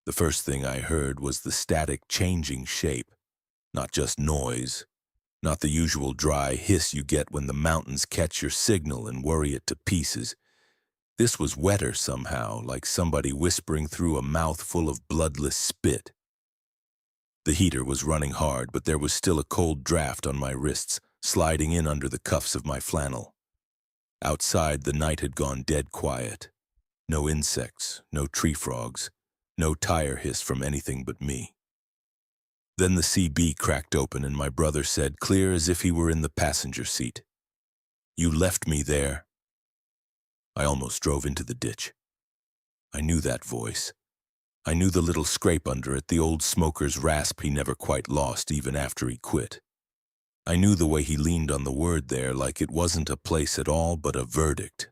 The first thing I heard was the static changing shape, not just noise, not the usual dry hiss you get when the mountains catch your signal and worry it to pieces. This was wetter somehow, like somebody whispering through a mouth full of bloodless spit. The heater was running hard, but there was still a cold draft on my wrists, sliding in under the cuffs of my flannel. Outside, the night had gone dead quiet. No insects, no tree frogs, no tire hiss from anything but me. Then the CB cracked open and my brother said, clear as if he were in the passenger seat, "You left me there." I almost drove into the ditch. I knew that voice. I knew the little scrape under it, the old smoker's rasp he never quite lost even after he quit. I knew the way he leaned on the word there, like it wasn't a place at all but a verdict.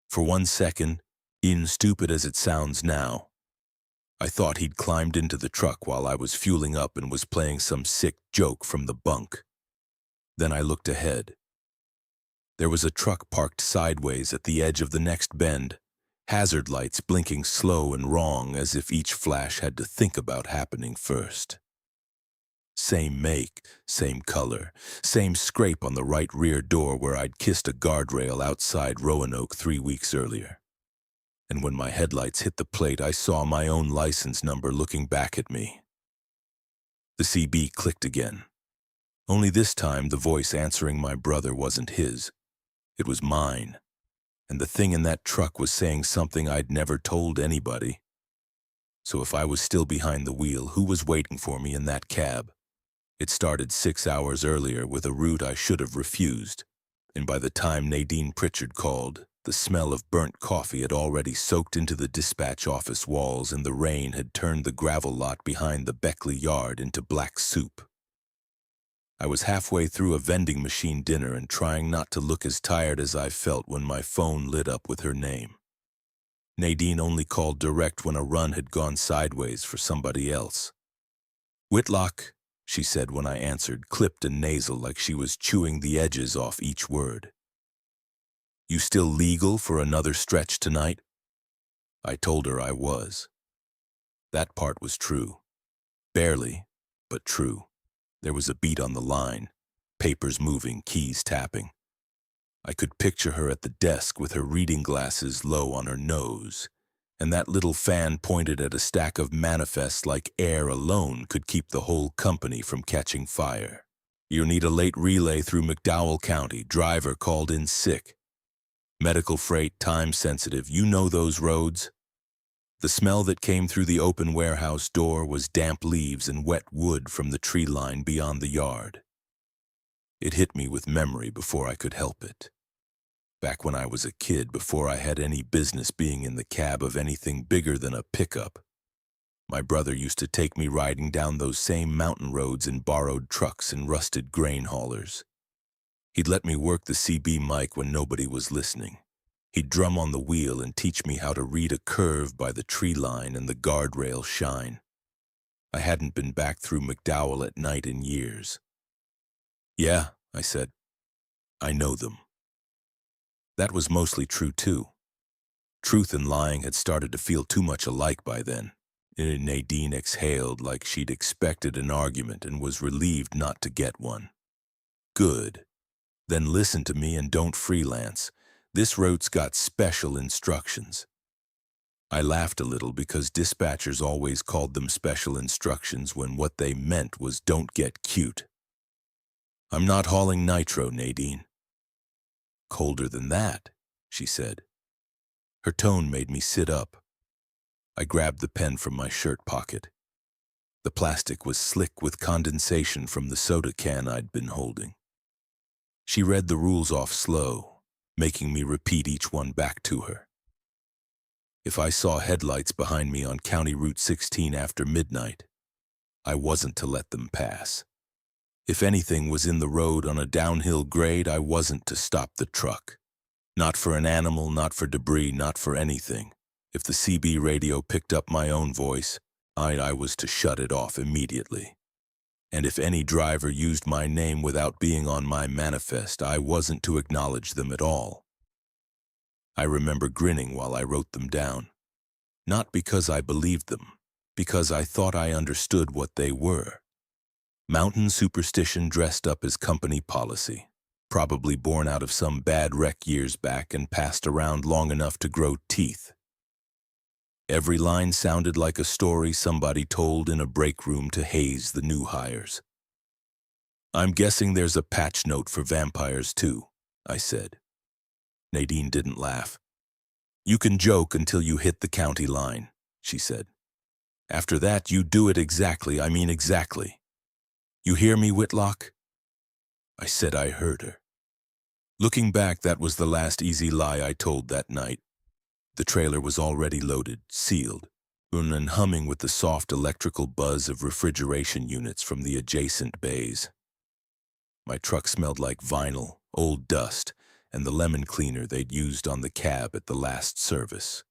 For 1 second, e'en stupid as it sounds now, I thought he'd climbed into the truck while I was fueling up and was playing some sick joke from the bunk. Then I looked ahead. There was a truck parked sideways at the edge of the next bend, hazard lights blinking slow and wrong as if each flash had to think about happening first. Same make, same color, same scrape on the right rear door where I'd kissed a guardrail outside Roanoke 3 weeks earlier. And when my headlights hit the plate, I saw my own license number looking back at me. The CB clicked again. Only this time, the voice answering my brother wasn't his. It was mine. And the thing in that truck was saying something I'd never told anybody. So if I was still behind the wheel, who was waiting for me in that cab? It started 6 hours earlier with a route I should have refused. And by the time Nadine Pritchard called, the smell of burnt coffee had already soaked into the dispatch office walls and the rain had turned the gravel lot behind the Beckley yard into black soup. I was halfway through a vending machine dinner and trying not to look as tired as I felt when my phone lit up with her name. Nadine only called direct when a run had gone sideways for somebody else. "Whitlock," she said when I answered, clipped and nasal like she was chewing the edges off each word. "You still legal for another stretch tonight?" I told her I was. That part was true. Barely, but true. There was a beat on the line, papers moving, keys tapping. I could picture her at the desk with her reading glasses low on her nose, and that little fan pointed at a stack of manifests like air alone could keep the whole company from catching fire. "You need a late relay through McDowell County. Driver called in sick. Medical freight, time sensitive. You know those roads?" The smell that came through the open warehouse door was damp leaves and wet wood from the tree line beyond the yard. It hit me with memory before I could help it. Back when I was a kid, before I had any business being in the cab of anything bigger than a pickup, my brother used to take me riding down those same mountain roads in borrowed trucks and rusted grain haulers. He'd let me work the CB mic when nobody was listening. He'd drum on the wheel and teach me how to read a curve by the tree line and the guardrail shine. I hadn't been back through McDowell at night in years. "Yeah," I said, "I know them." That was mostly true, too. Truth and lying had started to feel too much alike by then. Nadine exhaled like she'd expected an argument and was relieved not to get one. "Good. Then listen to me and don't freelance. This route's got special instructions." I laughed a little because dispatchers always called them special instructions when what they meant was don't get cute. "I'm not hauling nitro, Nadine." "Colder than that," she said. Her tone made me sit up. I grabbed the pen from my shirt pocket. The plastic was slick with condensation from the soda can I'd been holding. She read the rules off slow, making me repeat each one back to her. If I saw headlights behind me on County Route 16 after midnight, I wasn't to let them pass. If anything was in the road on a downhill grade, I wasn't to stop the truck. Not for an animal, not for debris, not for anything. If the CB radio picked up my own voice, I was to shut it off immediately. And if any driver used my name without being on my manifest, I wasn't to acknowledge them at all. I remember grinning while I wrote them down. Not because I believed them, because I thought I understood what they were. Mountain superstition dressed up as company policy, probably born out of some bad wreck years back and passed around long enough to grow teeth. Every line sounded like a story somebody told in a break room to haze the new hires. "I'm guessing there's a patch note for vampires too," I said. Nadine didn't laugh. "You can joke until you hit the county line," she said. "After that, you do it exactly, I mean exactly. You hear me, Whitlock?" I said I heard her. Looking back, that was the last easy lie I told that night. The trailer was already loaded, sealed, and humming with the soft electrical buzz of refrigeration units from the adjacent bays. My truck smelled like vinyl, old dust, and the lemon cleaner they'd used on the cab at the last service.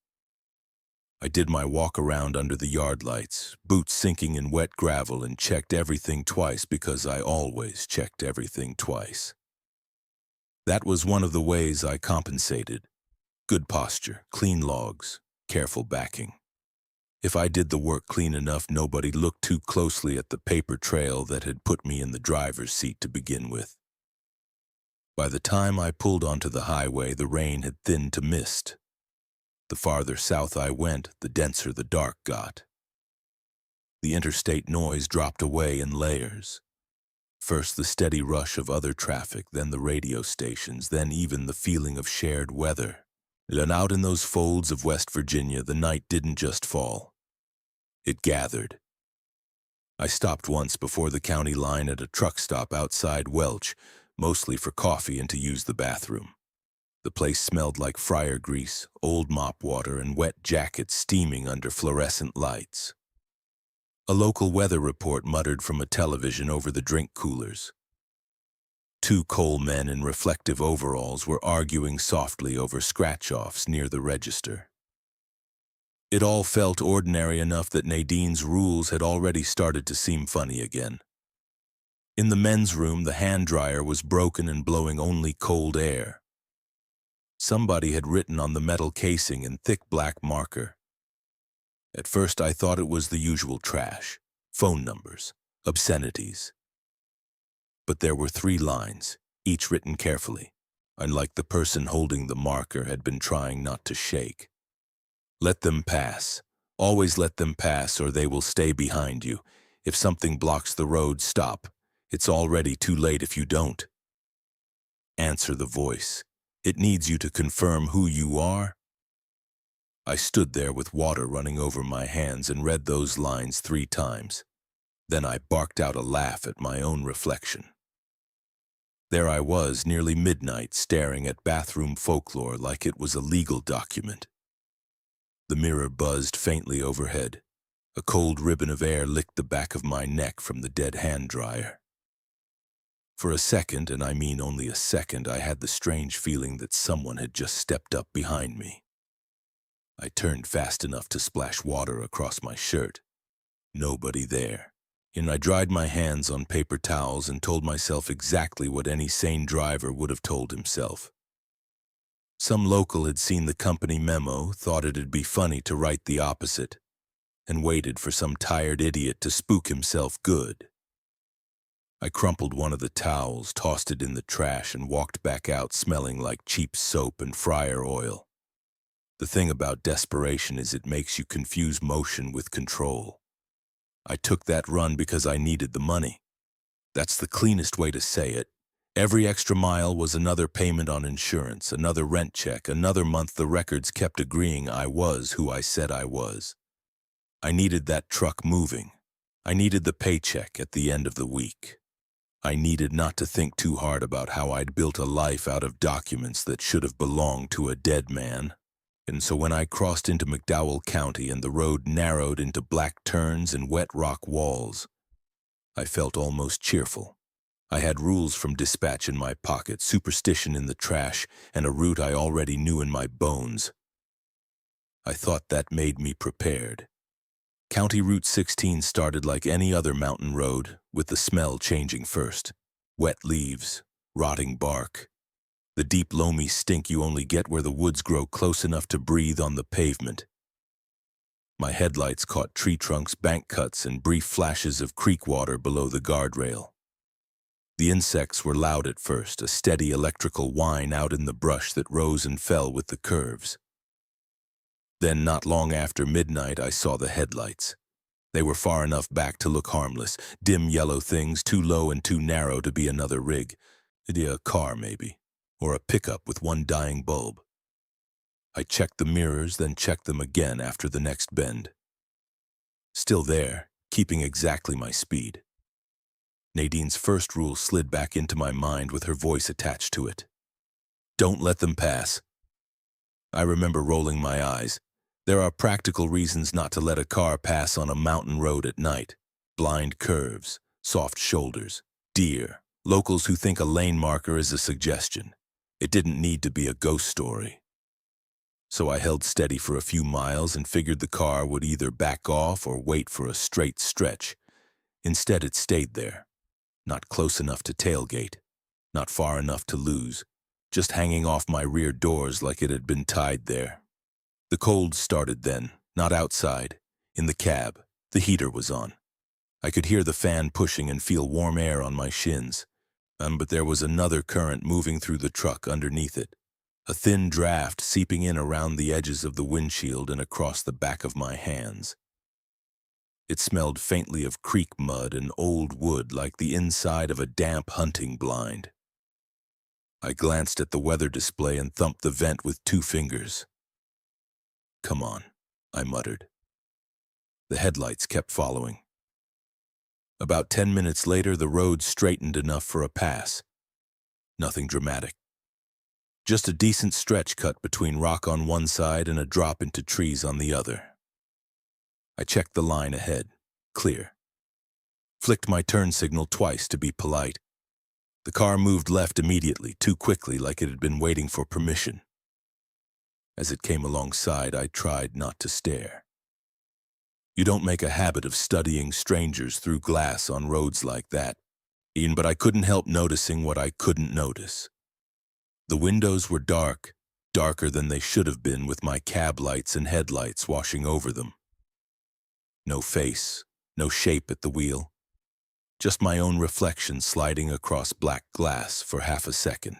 I did my walk around under the yard lights, boots sinking in wet gravel, and checked everything twice because I always checked everything twice. That was one of the ways I compensated. Good posture, clean logs, careful backing. If I did the work clean enough, nobody looked too closely at the paper trail that had put me in the driver's seat to begin with. By the time I pulled onto the highway, the rain had thinned to mist. The farther south I went, the denser the dark got. The interstate noise dropped away in layers. First the steady rush of other traffic, then the radio stations, then even the feeling of shared weather. And out in those folds of West Virginia, the night didn't just fall. It gathered. I stopped once before the county line at a truck stop outside Welch, mostly for coffee and to use the bathroom. The place smelled like fryer grease, old mop water, and wet jackets steaming under fluorescent lights. A local weather report muttered from a television over the drink coolers. Two coal men in reflective overalls were arguing softly over scratch-offs near the register. It all felt ordinary enough that Nadine's rules had already started to seem funny again. In the men's room, the hand dryer was broken and blowing only cold air. Somebody had written on the metal casing in thick black marker. At first I thought it was the usual trash, phone numbers, obscenities. But there were 3 lines, each written carefully, unlike the person holding the marker had been trying not to shake. "Let them pass. Always let them pass, or they will stay behind you. If something blocks the road, stop. It's already too late if you don't. Answer the voice. It needs you to confirm who you are." I stood there with water running over my hands and read those lines 3 times. Then I barked out a laugh at my own reflection. There I was, nearly midnight, staring at bathroom folklore like it was a legal document. The mirror buzzed faintly overhead. A cold ribbon of air licked the back of my neck from the dead hand dryer. For a second, and I mean only a second, I had the strange feeling that someone had just stepped up behind me. I turned fast enough to splash water across my shirt. Nobody there. And I dried my hands on paper towels and told myself exactly what any sane driver would have told himself. Some local had seen the company memo, thought it'd be funny to write the opposite, and waited for some tired idiot to spook himself good. I crumpled one of the towels, tossed it in the trash, and walked back out smelling like cheap soap and fryer oil. The thing about desperation is it makes you confuse motion with control. I took that run because I needed the money. That's the cleanest way to say it. Every extra mile was another payment on insurance, another rent check, another month the records kept agreeing I was who I said I was. I needed that truck moving. I needed the paycheck at the end of the week. I needed not to think too hard about how I'd built a life out of documents that should have belonged to a dead man. And so when I crossed into McDowell County and the road narrowed into black turns and wet rock walls, I felt almost cheerful. I had rules from dispatch in my pocket, superstition in the trash, and a route I already knew in my bones. I thought that made me prepared. County Route 16 started like any other mountain road, with the smell changing first. Wet leaves, rotting bark. The deep, loamy stink you only get where the woods grow close enough to breathe on the pavement. My headlights caught tree trunks, bank cuts, and brief flashes of creek water below the guardrail. The insects were loud at first, a steady electrical whine out in the brush that rose and fell with the curves. Then, not long after midnight, I saw the headlights. They were far enough back to look harmless, dim yellow things, too low and too narrow to be another rig. A car, maybe, or a pickup with one dying bulb. I checked the mirrors, then checked them again after the next bend. Still there, keeping exactly my speed. Nadine's first rule slid back into my mind with her voice attached to it. Don't let them pass. I remember rolling my eyes. There are practical reasons not to let a car pass on a mountain road at night. Blind curves, soft shoulders, deer, locals who think a lane marker is a suggestion. It didn't need to be a ghost story. So I held steady for a few miles and figured the car would either back off or wait for a straight stretch. Instead, it stayed there. Not close enough to tailgate, not far enough to lose, just hanging off my rear doors like it had been tied there. The cold started then, not outside, in the cab. The heater was on. I could hear the fan pushing and feel warm air on my shins. But there was another current moving through the truck underneath it. A thin draft seeping in around the edges of the windshield and across the back of my hands. It smelled faintly of creek mud and old wood like the inside of a damp hunting blind. I glanced at the weather display and thumped the vent with 2 fingers. Come on, I muttered. The headlights kept following. About 10 minutes later, the road straightened enough for a pass. Nothing dramatic. Just a decent stretch cut between rock on one side and a drop into trees on the other. I checked the line ahead. Clear. Flicked my turn signal twice to be polite. The car moved left immediately, too quickly, like it had been waiting for permission. As it came alongside, I tried not to stare. You don't make a habit of studying strangers through glass on roads like that, Ian, but I couldn't help noticing what I couldn't notice. The windows were dark, darker than they should have been with my cab lights and headlights washing over them. No face, no shape at the wheel. Just my own reflection sliding across black glass for half a second.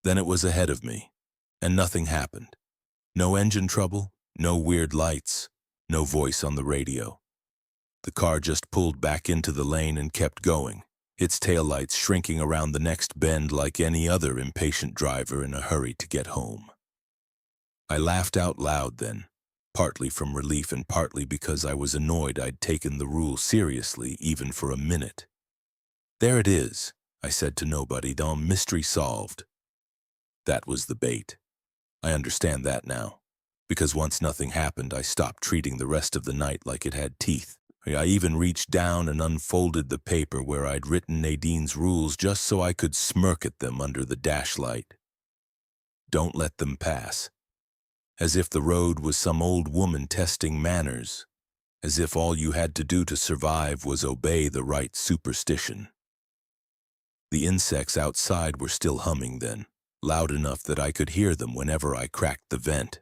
Then it was ahead of me, and nothing happened. No engine trouble, no weird lights, no voice on the radio. The car just pulled back into the lane and kept going, its taillights shrinking around the next bend like any other impatient driver in a hurry to get home. I laughed out loud then, partly from relief and partly because I was annoyed I'd taken the rule seriously even for a minute. There it is, I said to nobody, though mystery solved. That was the bait. I understand that now, because once nothing happened, I stopped treating the rest of the night like it had teeth. I even reached down and unfolded the paper where I'd written Nadine's rules just so I could smirk at them under the dash light. Don't let them pass. As if the road was some old woman testing manners. As if all you had to do to survive was obey the right superstition. The insects outside were still humming then, loud enough that I could hear them whenever I cracked the vent.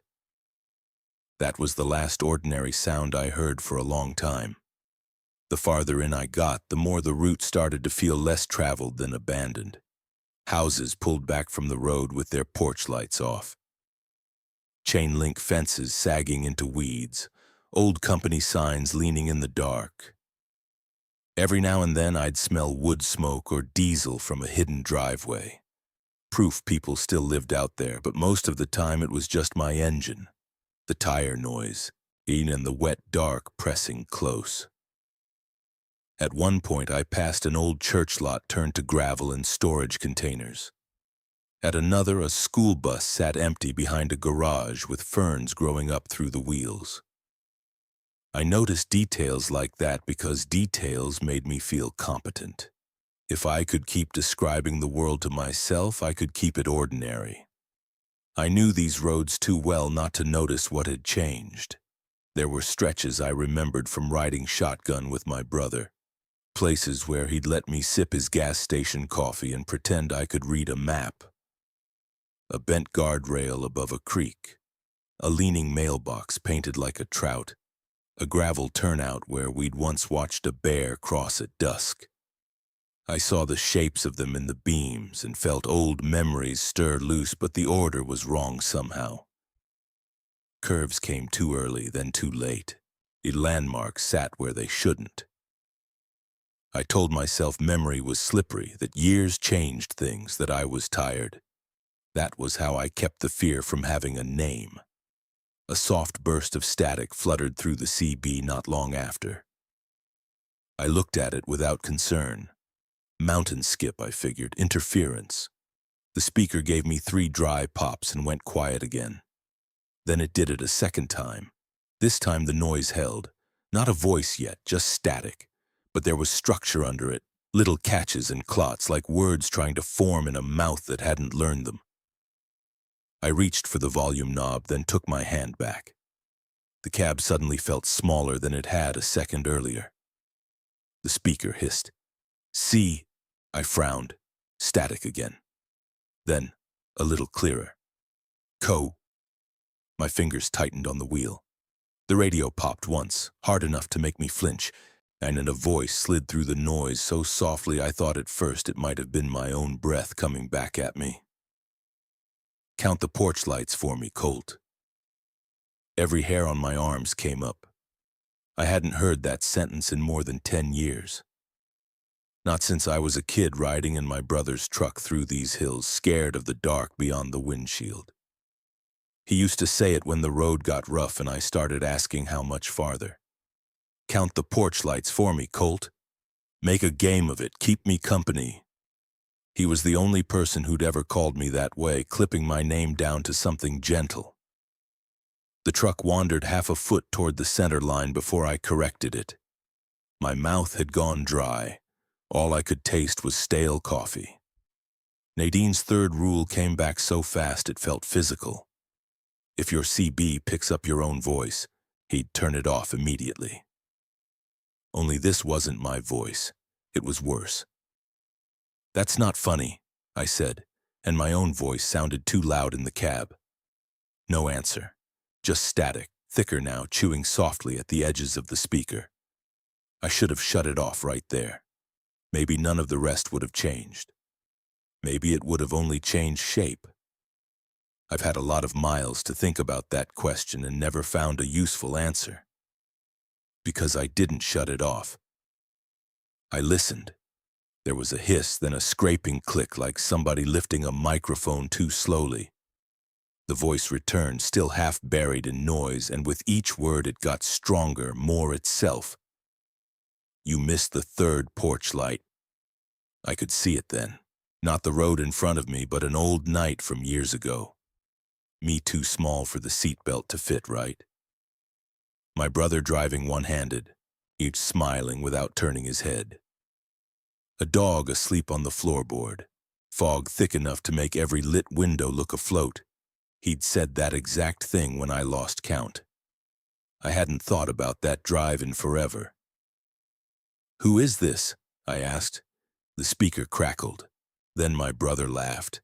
That was the last ordinary sound I heard for a long time. The farther in I got, the more the route started to feel less traveled than abandoned. Houses pulled back from the road with their porch lights off. Chain-link fences sagging into weeds, old company signs leaning in the dark. Every now and then I'd smell wood smoke or diesel from a hidden driveway. Proof people still lived out there, but most of the time it was just my engine, the tire noise, and the wet dark pressing close. At one point I passed an old church lot turned to gravel and storage containers. At another, a school bus sat empty behind a garage with ferns growing up through the wheels. I noticed details like that because details made me feel competent. If I could keep describing the world to myself, I could keep it ordinary. I knew these roads too well not to notice what had changed. There were stretches I remembered from riding shotgun with my brother. Places where he'd let me sip his gas station coffee and pretend I could read a map. A bent guardrail above a creek. A leaning mailbox painted like a trout. a gravel turnout where we'd once watched a bear cross at dusk. I saw the shapes of them in the beams and felt old memories stir loose, but the order was wrong somehow. Curves came too early, then too late. The landmarks sat where they shouldn't. I told myself memory was slippery, that years changed things, that I was tired. That was how I kept the fear from having a name. A soft burst of static fluttered through the CB not long after. I looked at it without concern. Mountain skip, I figured, interference. The speaker gave me 3 dry pops and went quiet again. Then it did it a second time. This time the noise held. Not a voice yet, just static. But there was structure under it, little catches and clots like words trying to form in a mouth that hadn't learned them. I reached for the volume knob, then took my hand back. The cab suddenly felt smaller than it had a second earlier. The speaker hissed. "See," I frowned. Static again. Then, a little clearer. "Co." My fingers tightened on the wheel. The radio popped once, hard enough to make me flinch, and then a voice slid through the noise so softly I thought at first it might have been my own breath coming back at me. "Count the porch lights for me, Colt." Every hair on my arms came up. I hadn't heard that sentence in more than 10 years. Not since I was a kid riding in my brother's truck through these hills, scared of the dark beyond the windshield. He used to say it when the road got rough and I started asking how much farther. "Count the porch lights for me, Colt. Make a game of it, keep me company." He was the only person who'd ever called me that way, clipping my name down to something gentle. The truck wandered half a foot toward the center line before I corrected it. My mouth had gone dry. All I could taste was stale coffee. Nadine's third rule came back so fast it felt physical. If your CB picks up your own voice, he'd turn it off immediately. Only this wasn't my voice. It was worse. "That's not funny," I said, and my own voice sounded too loud in the cab. No answer. Just static, thicker now, chewing softly at the edges of the speaker. I should have shut it off right there. Maybe none of the rest would have changed. Maybe it would have only changed shape. I've had a lot of miles to think about that question and never found a useful answer. Because I didn't shut it off. I listened. There was a hiss, then a scraping click like somebody lifting a microphone too slowly. The voice returned, still half buried in noise, and with each word it got stronger, more itself. "You missed the 3rd porch light." I could see it then. Not the road in front of me, but an old night from years ago. Me too small for the seatbelt to fit right. My brother driving one-handed, each smiling without turning his head. A dog asleep on the floorboard, fog thick enough to make every lit window look afloat. He'd said that exact thing when I lost count. I hadn't thought about that drive in forever. "Who is this?" I asked. The speaker crackled. Then my brother laughed.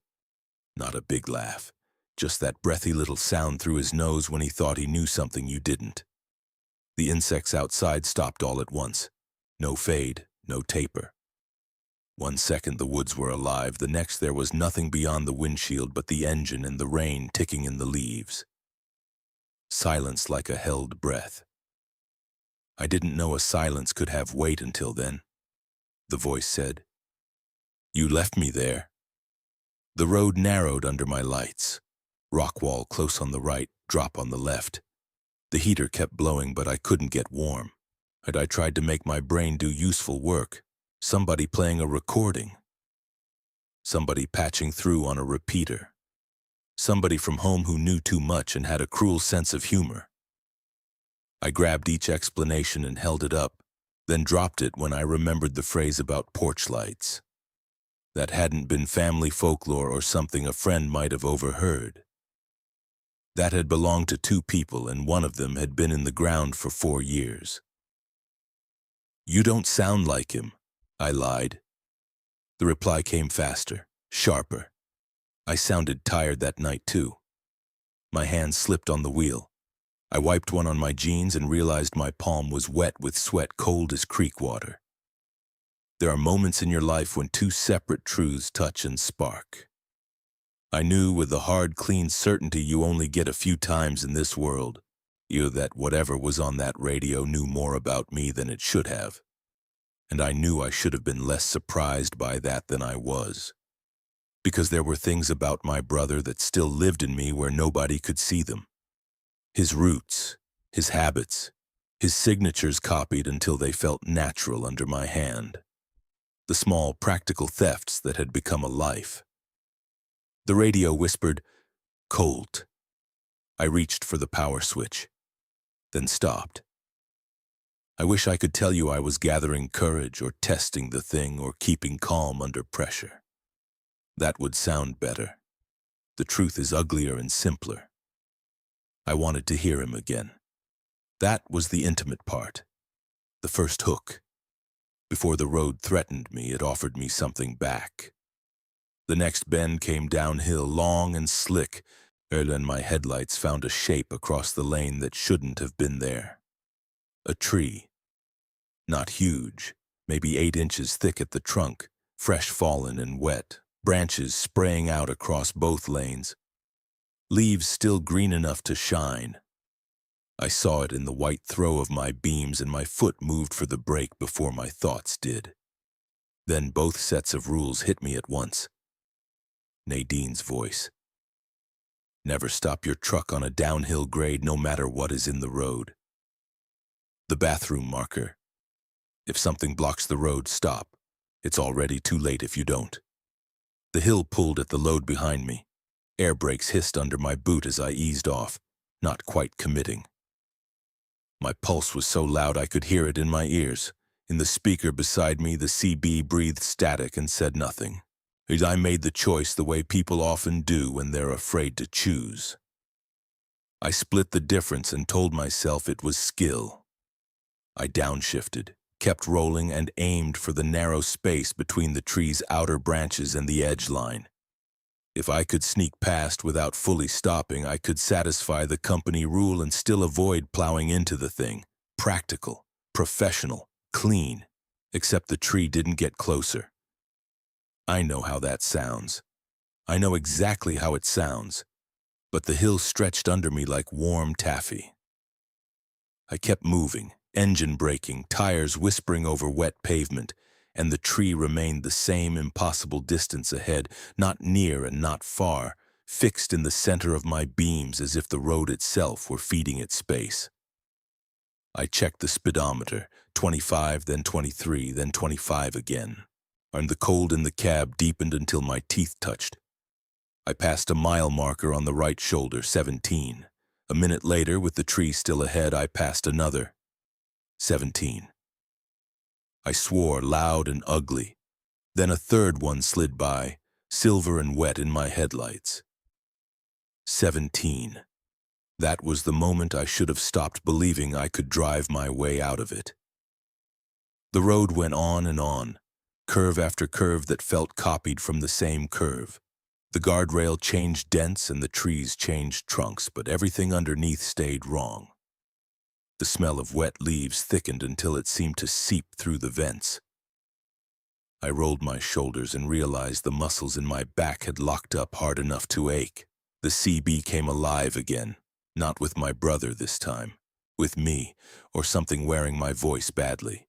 Not a big laugh, just that breathy little sound through his nose when he thought he knew something you didn't. The insects outside stopped all at once. No fade, no taper. 1 second the woods were alive, the next there was nothing beyond the windshield but the engine and the rain ticking in the leaves. Silence like a held breath. I didn't know a silence could have weight until then. The voice said, "You left me there." The road narrowed under my lights. Rock wall close on the right, drop on the left. The heater kept blowing, but I couldn't get warm. And I tried to make my brain do useful work. Somebody playing a recording. Somebody patching through on a repeater. Somebody from home who knew too much and had a cruel sense of humor. I grabbed each explanation and held it up, then dropped it when I remembered the phrase about porch lights. That hadn't been family folklore or something a friend might have overheard. That had belonged to 2 people, and one of them had been in the ground for 4 years. "You don't sound like him," I lied. The reply came faster, sharper. I sounded tired that night too. My hand slipped on the wheel. I wiped one on my jeans and realized my palm was wet with sweat cold as creek water. There are moments in your life when two separate truths touch and spark. I knew with the hard, clean certainty you only get a few times in this world, that whatever was on that radio knew more about me than it should have. And I knew I should have been less surprised by that than I was. Because there were things about my brother that still lived in me where nobody could see them. His roots, his habits, his signatures copied until they felt natural under my hand. The small, practical thefts that had become a life. The radio whispered, "Colt." I reached for the power switch, then stopped. I wish I could tell you I was gathering courage or testing the thing or keeping calm under pressure. That would sound better. The truth is uglier and simpler. I wanted to hear him again. That was the intimate part, the first hook. Before the road threatened me, it offered me something back. The next bend came downhill, long and slick, and my headlights found a shape across the lane that shouldn't have been there. A tree. Not huge, maybe 8 inches thick at the trunk, fresh fallen and wet, branches spraying out across both lanes. Leaves still green enough to shine. I saw it in the white throw of my beams and my foot moved for the brake before my thoughts did. Then both sets of rules hit me at once. Nadine's voice. Never stop your truck on a downhill grade no matter what is in the road. The bathroom marker. If something blocks the road, stop. It's already too late if you don't. The hill pulled at the load behind me. Air brakes hissed under my boot as I eased off, not quite committing. My pulse was so loud I could hear it in my ears. In the speaker beside me, the CB breathed static and said nothing. I made the choice the way people often do when they're afraid to choose. I split the difference and told myself it was skill. I downshifted, kept rolling, and aimed for the narrow space between the tree's outer branches and the edge line. If I could sneak past without fully stopping, I could satisfy the company rule and still avoid plowing into the thing. Practical, professional, clean, except the tree didn't get closer. I know how that sounds. I know exactly how it sounds, but the hill stretched under me like warm taffy. I kept moving, engine braking, tires whispering over wet pavement, and the tree remained the same impossible distance ahead, not near and not far, fixed in the center of my beams as if the road itself were feeding it space. I checked the speedometer, 25, then 23, then 25 again. And the cold in the cab deepened until my teeth touched. I passed a mile marker on the right shoulder, 17. A minute later, with the tree still ahead, I passed another, 17. I swore loud and ugly. Then a third one slid by, silver and wet in my headlights. 17. That was the moment I should have stopped believing I could drive my way out of it. The road went on and on. Curve after curve that felt copied from the same curve. The guardrail changed dents and the trees changed trunks, but everything underneath stayed wrong. The smell of wet leaves thickened until it seemed to seep through the vents. I rolled my shoulders and realized the muscles in my back had locked up hard enough to ache. The CB came alive again, not with my brother this time, with me, or something wearing my voice badly.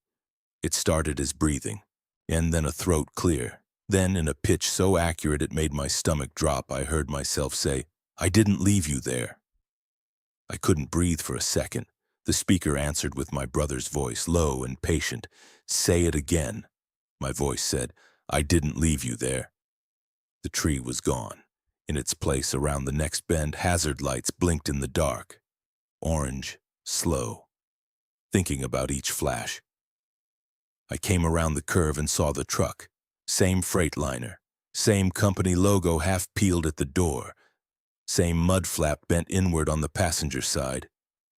It started as breathing. And then a throat clear. Then, in a pitch so accurate it made my stomach drop, I heard myself say, "I didn't leave you there." I couldn't breathe for a second. The speaker answered with my brother's voice, low and patient. "Say it again." My voice said, "I didn't leave you there." The tree was gone. In its place, around the next bend, hazard lights blinked in the dark. Orange, slow. Thinking about each flash. I came around the curve and saw the truck. Same Freightliner. Same company logo half peeled at the door. Same mud flap bent inward on the passenger side.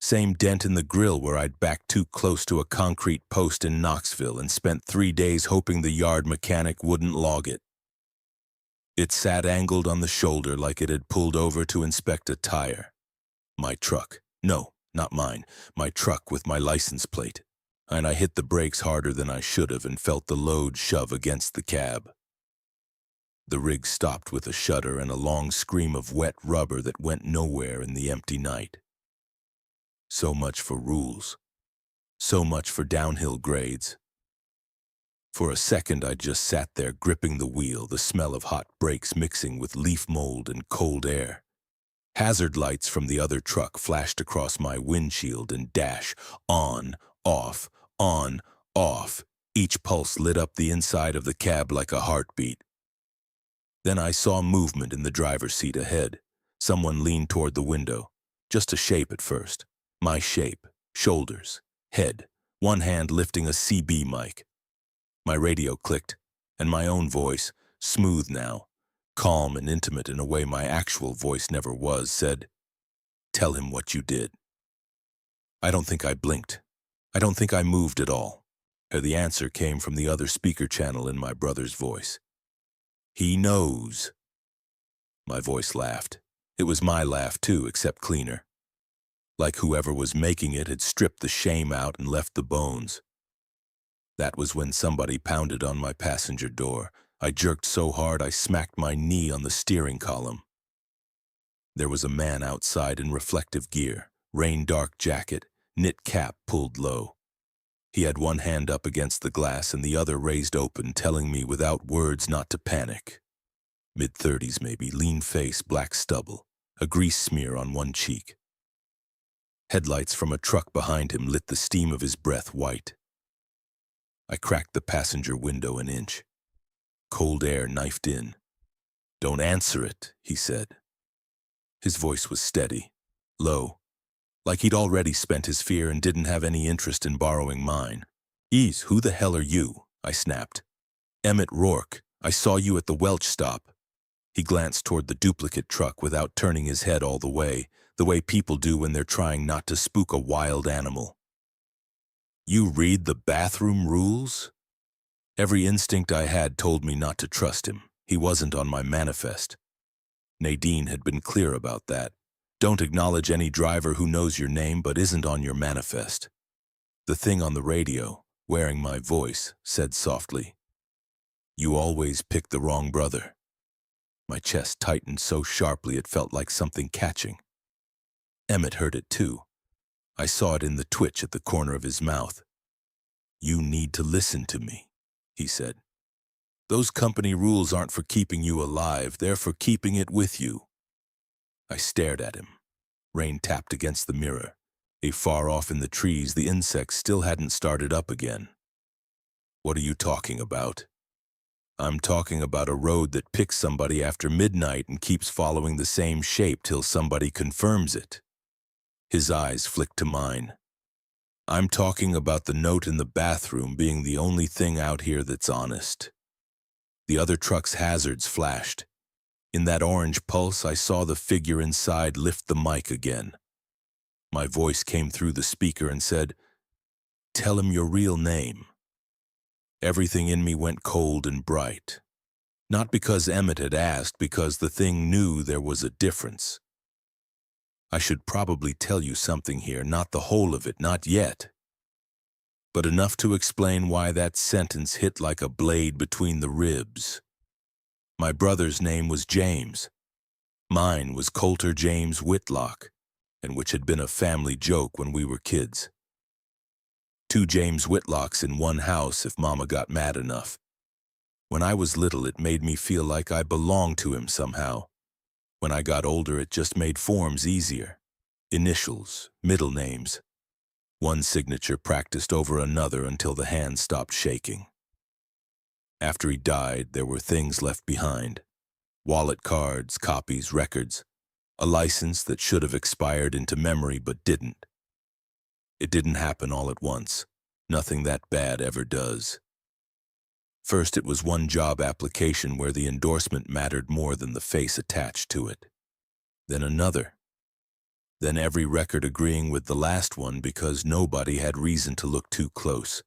Same dent in the grill where I'd backed too close to a concrete post in Knoxville and spent 3 days hoping the yard mechanic wouldn't log it. It sat angled on the shoulder like it had pulled over to inspect a tire. My truck. No, Not mine, my truck with my license plate. And I hit the brakes harder than I should have and felt the load shove against the cab. The rig stopped with a shudder and a long scream of wet rubber that went nowhere in the empty night. So much for rules. So much for downhill grades. For a second, I just sat there gripping the wheel, the smell of hot brakes mixing with leaf mold and cold air. Hazard lights from the other truck flashed across my windshield and dash, on, off, on, off. Each pulse lit up the inside of the cab like a heartbeat. Then I saw movement in the driver's seat ahead. Someone leaned toward the window. Just a shape at first. My shape, shoulders, head, one hand lifting a CB mic. My radio clicked, and my own voice, smooth now, calm and intimate in a way my actual voice never was, said, "Tell him what you did." I don't think I blinked. I don't think I moved at all. The answer came from the other speaker channel in my brother's voice. "He knows." My voice laughed. It was my laugh too, except cleaner. Like whoever was making it had stripped the shame out and left the bones. That was when somebody pounded on my passenger door. I jerked so hard I smacked my knee on the steering column. There was a man outside in reflective gear, rain-dark jacket, knit cap pulled low. He had one hand up against the glass and the other raised open, telling me without words not to panic. Mid-30s maybe, lean face, black stubble, a grease smear on one cheek. Headlights from a truck behind him lit the steam of his breath white. I cracked the passenger window an inch. Cold air knifed in. "Don't answer it," he said. His voice was steady, low, like he'd already spent his fear and didn't have any interest in borrowing mine. "Ease, who the hell are you?" I snapped. "Emmett Rourke. I saw you at the Welch stop." He glanced toward the duplicate truck without turning his head all the way people do when they're trying not to spook a wild animal. "You read the bathroom rules?" Every instinct I had told me not to trust him. He wasn't on my manifest. Nadine had been clear about that. Don't acknowledge any driver who knows your name but isn't on your manifest. The thing on the radio, wearing my voice, said softly, "You always pick the wrong brother." My chest tightened so sharply it felt like something catching. Emmett heard it too. I saw it in the twitch at the corner of his mouth. "You need to listen to me," he said. "Those company rules aren't for keeping you alive, they're for keeping it with you." I stared at him. Rain tapped against the mirror. Far off in the trees, the insects still hadn't started up again. "What are you talking about?" "I'm talking about a road that picks somebody after midnight and keeps following the same shape till somebody confirms it." His eyes flicked to mine. "I'm talking about the note in the bathroom being the only thing out here that's honest." The other truck's hazards flashed. In that orange pulse, I saw the figure inside lift the mic again. My voice came through the speaker and said, "Tell him your real name." Everything in me went cold and bright. Not because Emmett had asked, because the thing knew there was a difference. I should probably tell you something here, not the whole of it, not yet, but enough to explain why that sentence hit like a blade between the ribs. My brother's name was James. Mine was Coulter James Whitlock, and which had been a family joke when we were kids. 2 James Whitlocks in one house if Mama got mad enough. When I was little, it made me feel like I belonged to him somehow. When I got older, it just made forms easier. Initials, middle names. One signature practiced over another until the hand stopped shaking. After he died, there were things left behind. Wallet cards, copies, records. A license that should have expired into memory but didn't. It didn't happen all at once. Nothing that bad ever does. First, it was one job application where the endorsement mattered more than the face attached to it. Then another. Then every record agreeing with the last one because nobody had reason to look too close.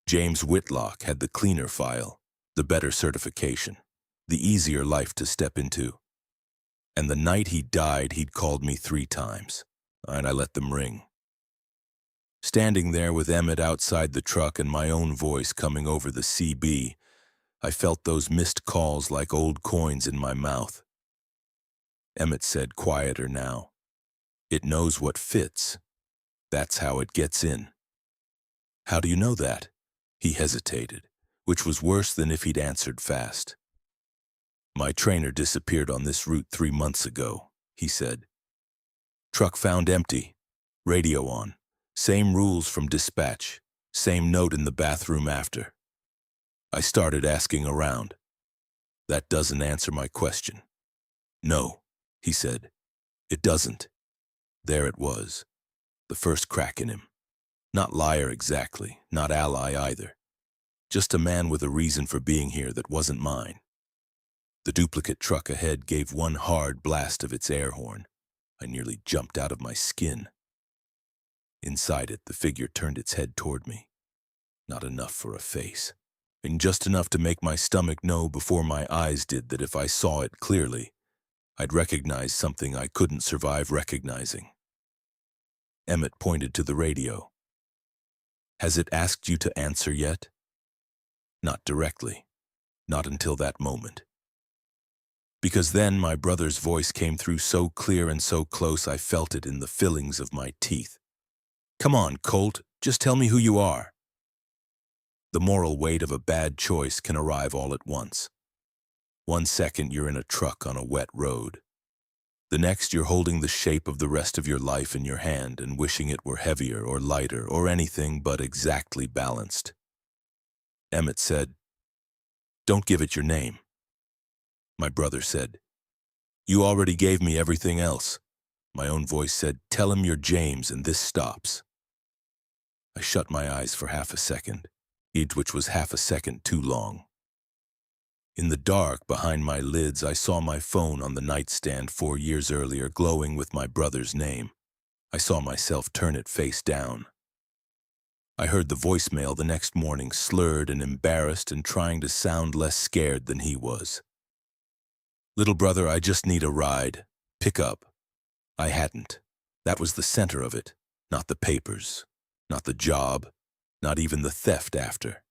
James Whitlock had the cleaner file, the better certification, the easier life to step into. And the night he died, he'd called me 3 times. and I let them ring. Standing there with Emmett outside the truck and my own voice coming over the CB, I felt those missed calls like old coins in my mouth. Emmett said quieter now. It knows what fits. That's how it gets in. How do you know that? He hesitated, which was worse than if he'd answered fast. My trainer disappeared on this route 3 months ago, he said. Truck found empty, radio on, same rules from dispatch, same note in the bathroom after. I started asking around. That doesn't answer my question. No, he said. It doesn't. There it was, the first crack in him. Not liar exactly, not ally either. Just a man with a reason for being here that wasn't mine. The duplicate truck ahead gave one hard blast of its air horn. I nearly jumped out of my skin. Inside it, the figure turned its head toward me. Not enough for a face, and just enough to make my stomach know before my eyes did that if I saw it clearly, I'd recognize something I couldn't survive recognizing. Emmett pointed to the radio. Has it asked you to answer yet? Not directly. Not until that moment. Because then my brother's voice came through so clear and so close I felt it in the fillings of my teeth. Come on, Colt, just tell me who you are. The moral weight of a bad choice can arrive all at once. 1 second you're in a truck on a wet road. The next you're holding the shape of the rest of your life in your hand and wishing it were heavier or lighter or anything but exactly balanced. Emmett said, Don't give it your name. My brother said, You already gave me everything else. My own voice said, Tell him you're James and this stops. I shut my eyes for half a second, which was half a second too long. In the dark behind my lids, I saw my phone on the nightstand 4 years earlier glowing with my brother's name. I saw myself turn it face down. I heard the voicemail the next morning, slurred and embarrassed and trying to sound less scared than he was. Little brother, I just need a ride. Pick up. I hadn't. That was the center of it. Not the papers. Not the job. Not even the theft after.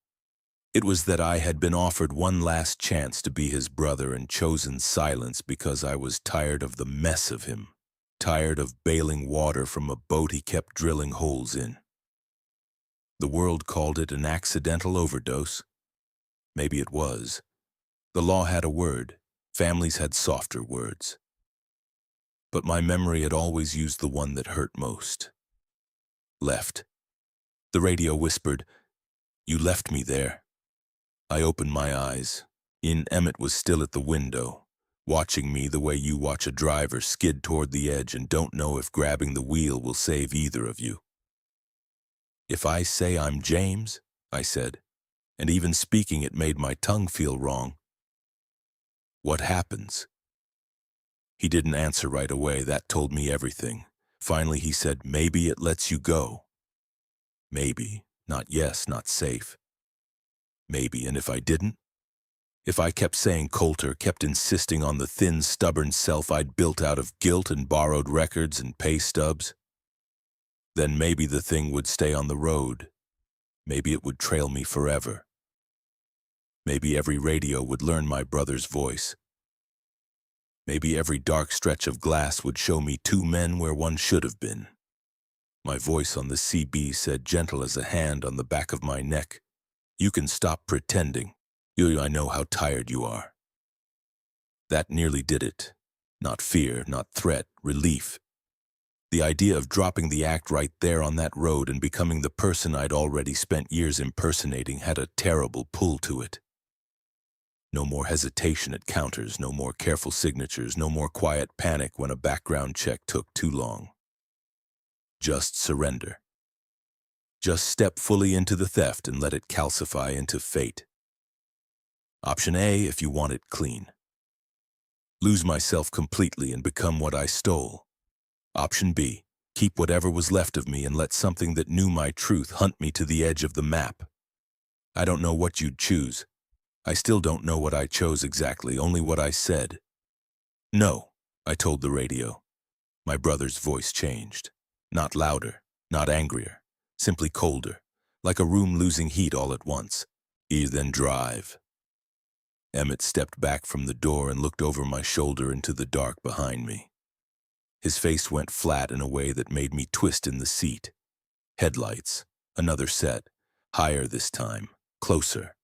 It was that I had been offered one last chance to be his brother and chosen silence because I was tired of the mess of him. Tired of bailing water from a boat he kept drilling holes in. The world called it an accidental overdose. Maybe it was. The law had a word. Families had softer words. But my memory had always used the one that hurt most. Left. The radio whispered, You left me there. I opened my eyes. Emmett was still at the window, watching me the way you watch a driver skid toward the edge and don't know if grabbing the wheel will save either of you. If I say I'm James, I said, and even speaking it made my tongue feel wrong. What happens? He didn't answer right away. That told me everything. Finally, he said, Maybe it lets you go. Maybe, not yes, not safe. Maybe, and if I didn't? If I kept saying Coulter, kept insisting on the thin, stubborn self I'd built out of guilt and borrowed records and pay stubs? Then maybe the thing would stay on the road. Maybe it would trail me forever. Maybe every radio would learn my brother's voice. Maybe every dark stretch of glass would show me 2 men where one should have been. My voice on the CB said, gentle as a hand on the back of my neck, You can stop pretending. I know how tired you are. That nearly did it. Not fear, not threat, relief. The idea of dropping the act right there on that road and becoming the person I'd already spent years impersonating had a terrible pull to it. No more hesitation at counters, no more careful signatures, no more quiet panic when a background check took too long. Just surrender. Just step fully into the theft and let it calcify into fate. Option A, if you want it clean. Lose myself completely and become what I stole. Option B, keep whatever was left of me and let something that knew my truth hunt me to the edge of the map. I don't know what you'd choose. I still don't know what I chose exactly, only what I said. No, I told the radio. My brother's voice changed. Not louder, not angrier, simply colder, like a room losing heat all at once. Then drive. Emmett stepped back from the door and looked over my shoulder into the dark behind me. His face went flat in a way that made me twist in the seat. Headlights, another set, higher this time, closer.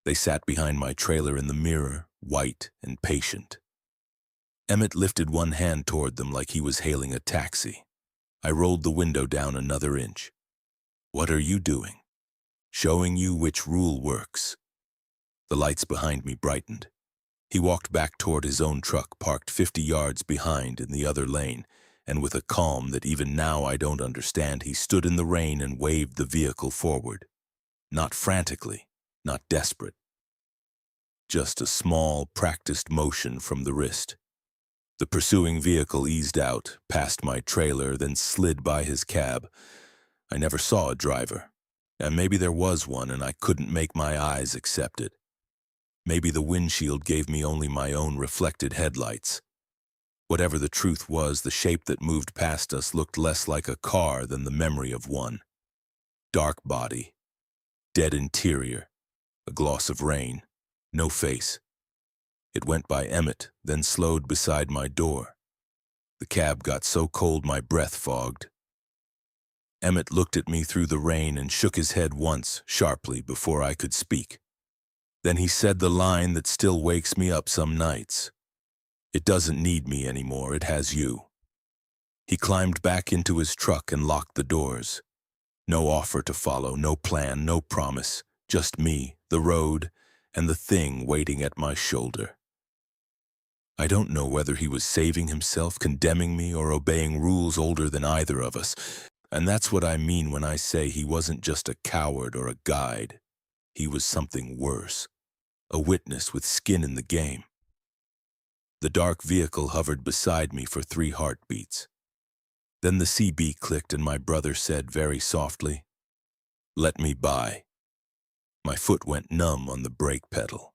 They sat behind my trailer in the mirror, white and patient. Emmett lifted one hand toward them like he was hailing a taxi. I rolled the window down another inch. What are you doing? Showing you which rule works. The lights behind me brightened. He walked back toward his own truck parked 50 yards behind in the other lane, and with a calm that even now I don't understand, he stood in the rain and waved the vehicle forward. Not frantically, not desperate. Just a small, practiced motion from the wrist. The pursuing vehicle eased out, past my trailer, then slid by his cab. I never saw a driver, and maybe there was one and I couldn't make my eyes accept it. Maybe the windshield gave me only my own reflected headlights. Whatever the truth was, the shape that moved past us looked less like a car than the memory of one. Dark body, dead interior, a gloss of rain, no face. It went by Emmett, then slowed beside my door. The cab got so cold my breath fogged. Emmett looked at me through the rain and shook his head once, sharply, before I could speak. Then he said the line that still wakes me up some nights. It doesn't need me anymore, it has you. He climbed back into his truck and locked the doors. No offer to follow, no plan, no promise, just me, the road, and the thing waiting at my shoulder. I don't know whether he was saving himself, condemning me, or obeying rules older than either of us, and that's what I mean when I say he wasn't just a coward or a guide. He was something worse, a witness with skin in the game. The dark vehicle hovered beside me for 3 heartbeats. Then the CB clicked and my brother said very softly, "Let me by." My foot went numb on the brake pedal.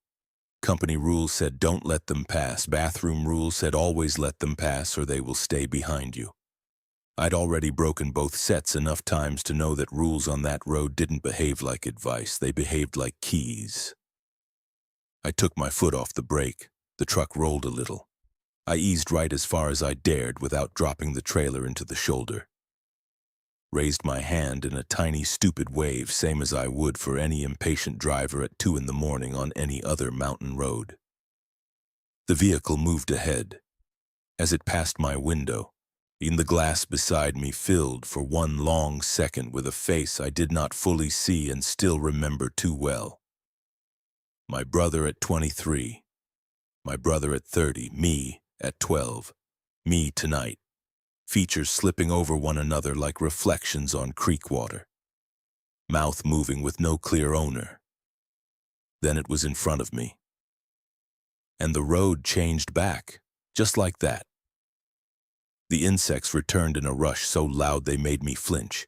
Company rules said don't let them pass. Bathroom rules said always let them pass or they will stay behind you. I'd already broken both sets enough times to know that rules on that road didn't behave like advice, they behaved like keys. I took my foot off the brake. The truck rolled a little. I eased right as far as I dared without dropping the trailer into the shoulder. Raised my hand in a tiny stupid wave, same as I would for any impatient driver at 2 in the morning on any other mountain road. The vehicle moved ahead. As it passed my window, even the glass beside me filled for one long second with a face I did not fully see and still remember too well. My brother at 23, my brother at 30, me at 12, me tonight, features slipping over one another like reflections on creek water, mouth moving with no clear owner. Then it was in front of me. And the road changed back, just like that. The insects returned in a rush so loud they made me flinch.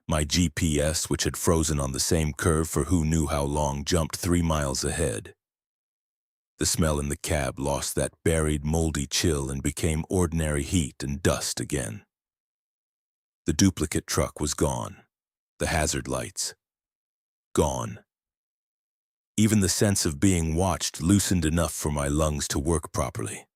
My GPS, which had frozen on the same curve for who knew how long, jumped 3 miles ahead. The smell in the cab lost that buried, moldy chill and became ordinary heat and dust again. The duplicate truck was gone. The hazard lights. Gone. Even the sense of being watched loosened enough for my lungs to work properly.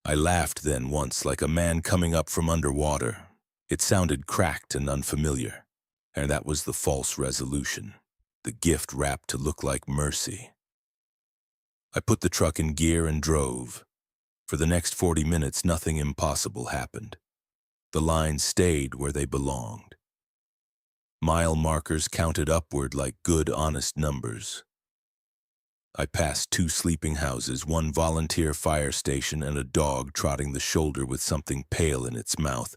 I laughed then once like a man coming up from underwater. It sounded cracked and unfamiliar, and that was the false resolution, the gift wrapped to look like mercy. I put the truck in gear and drove. For the next 40 minutes, nothing impossible happened. The lines stayed where they belonged. Mile markers counted upward like good, honest numbers. I passed 2 sleeping houses, 1 volunteer fire station, and a dog trotting the shoulder with something pale in its mouth.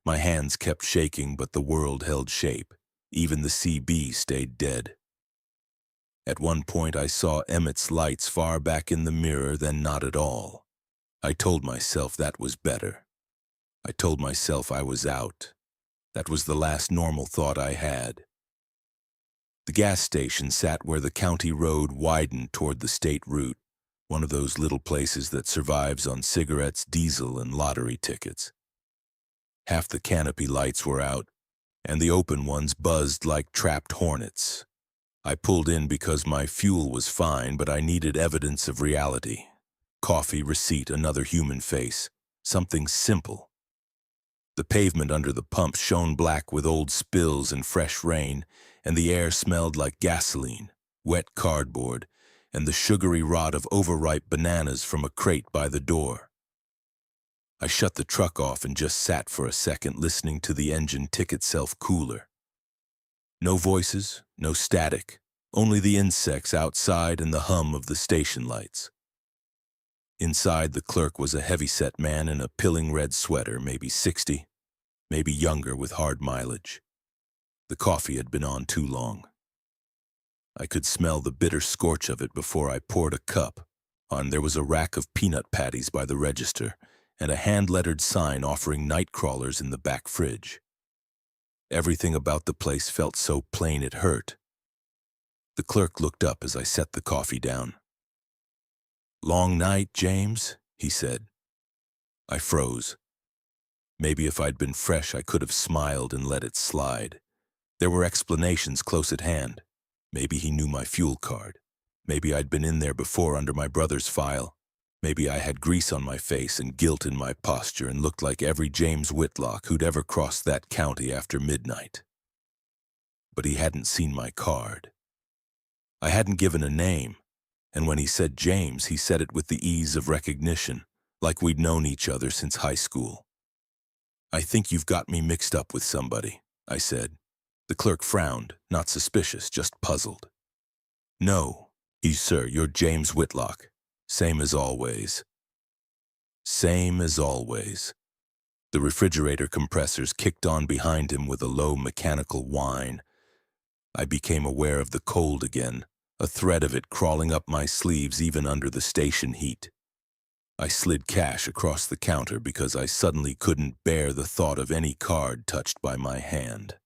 My hands kept shaking, but the world held shape. Even the CB stayed dead. At one point I saw Emmett's lights far back in the mirror, then not at all. I told myself that was better. I told myself I was out. That was the last normal thought I had. The gas station sat where the county road widened toward the state route, one of those little places that survives on cigarettes, diesel, and lottery tickets. Half the canopy lights were out, and the open ones buzzed like trapped hornets. I pulled in because my fuel was fine, but I needed evidence of reality. Coffee, receipt, another human face. Something simple. The pavement under the pump shone black with old spills and fresh rain, and the air smelled like gasoline, wet cardboard, and the sugary rot of overripe bananas from a crate by the door. I shut the truck off and just sat for a second listening to the engine tick itself cooler. No voices, no static, only the insects outside and the hum of the station lights. Inside, the clerk was a heavy-set man in a pilling red sweater, maybe 60, maybe younger with hard mileage. The coffee had been on too long. I could smell the bitter scorch of it before I poured a cup. There was a rack of peanut patties by the register, and a hand-lettered sign offering night crawlers in the back fridge. Everything about the place felt so plain it hurt. The clerk looked up as I set the coffee down. "Long night, James?" he said. I froze. Maybe if I'd been fresh, I could have smiled and let it slide. There were explanations close at hand. Maybe he knew my fuel card. Maybe I'd been in there before under my brother's file. Maybe I had grease on my face and guilt in my posture and looked like every James Whitlock who'd ever crossed that county after midnight. But he hadn't seen my card. I hadn't given a name, and when he said James, he said it with the ease of recognition, like we'd known each other since high school. "I think you've got me mixed up with somebody," I said. The clerk frowned, not suspicious, just puzzled. "No, sir, you're James Whitlock. Same as always." Same as always. The refrigerator compressors kicked on behind him with a low mechanical whine. I became aware of the cold again, a thread of it crawling up my sleeves even under the station heat. I slid cash across the counter because I suddenly couldn't bear the thought of any card touched by my hand.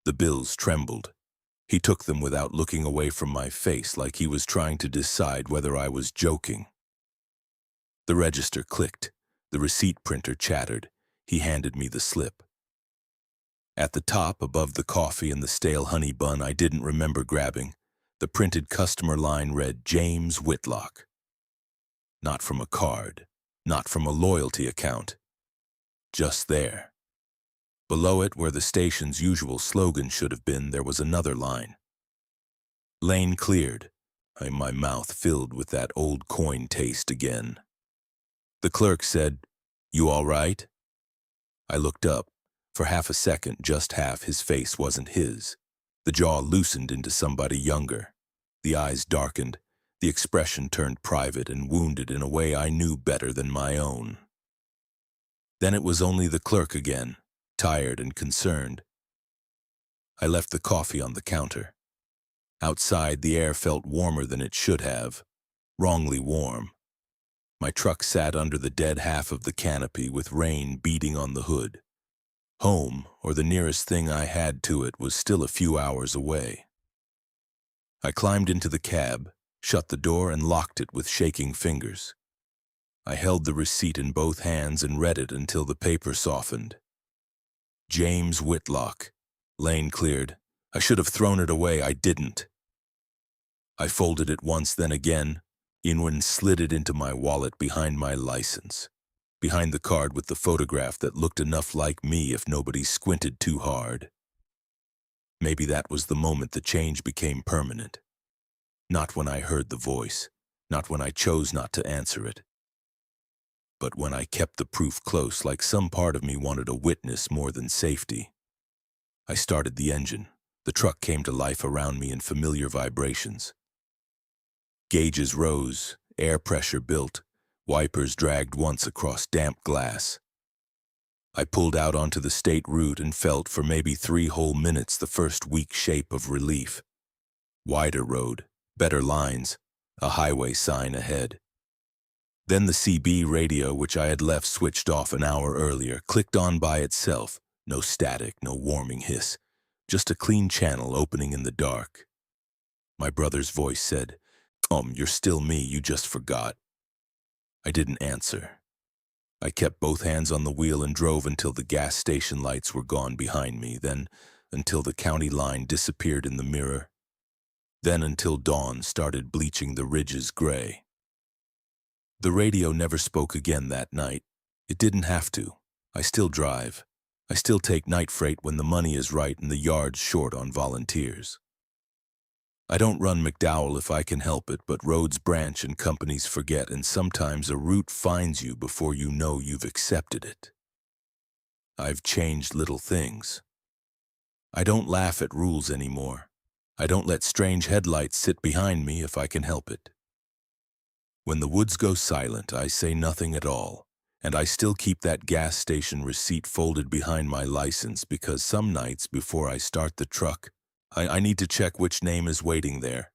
The bills trembled. He took them without looking away from my face, like he was trying to decide whether I was joking. The register clicked. The receipt printer chattered. He handed me the slip. At the top, above the coffee and the stale honey bun I didn't remember grabbing, the printed customer line read James Whitlock. Not from a card, not from a loyalty account. Just there. Below it, where the station's usual slogan should have been, there was another line. Lane cleared. My mouth filled with that old coin taste again. The clerk said, "You all right?" I looked up. For half a second, just half, his face wasn't his. The jaw loosened into somebody younger. The eyes darkened. The expression turned private and wounded in a way I knew better than my own. Then it was only the clerk again, tired and concerned. I left the coffee on the counter. Outside, the air felt warmer than it should have, wrongly warm. My truck sat under the dead half of the canopy with rain beating on the hood. Home, or the nearest thing I had to it, was still a few hours away. I climbed into the cab, shut the door, and locked it with shaking fingers. I held the receipt in both hands and read it until the paper softened. James Whitlock. Lane cleared. I should have thrown it away. I didn't. I folded it once, then again, and slid it into my wallet behind my license, behind the card with the photograph that looked enough like me if nobody squinted too hard. Maybe that was the moment the change became permanent. Not when I heard the voice, not when I chose not to answer it, but when I kept the proof close, like some part of me wanted a witness more than safety. I started the engine. The truck came to life around me in familiar vibrations. Gauges rose, air pressure built, wipers dragged once across damp glass. I pulled out onto the state route and felt for maybe 3 whole minutes the first weak shape of relief. Wider road, better lines, a highway sign ahead. Then the CB radio, which I had left switched off an hour earlier, clicked on by itself. No static, no warming hiss, just a clean channel opening in the dark. My brother's voice said, "You're still me, you just forgot." I didn't answer. I kept both hands on the wheel and drove until the gas station lights were gone behind me, then until the county line disappeared in the mirror, then until dawn started bleaching the ridges gray. The radio never spoke again that night. It didn't have to. I still drive. I still take night freight when the money is right and the yard's short on volunteers. I don't run McDowell if I can help it, but roads branch and companies forget, and sometimes a route finds you before you know you've accepted it. I've changed little things. I don't laugh at rules anymore. I don't let strange headlights sit behind me if I can help it. When the woods go silent, I say nothing at all, and I still keep that gas station receipt folded behind my license because some nights before I start the truck, I need to check which name is waiting there.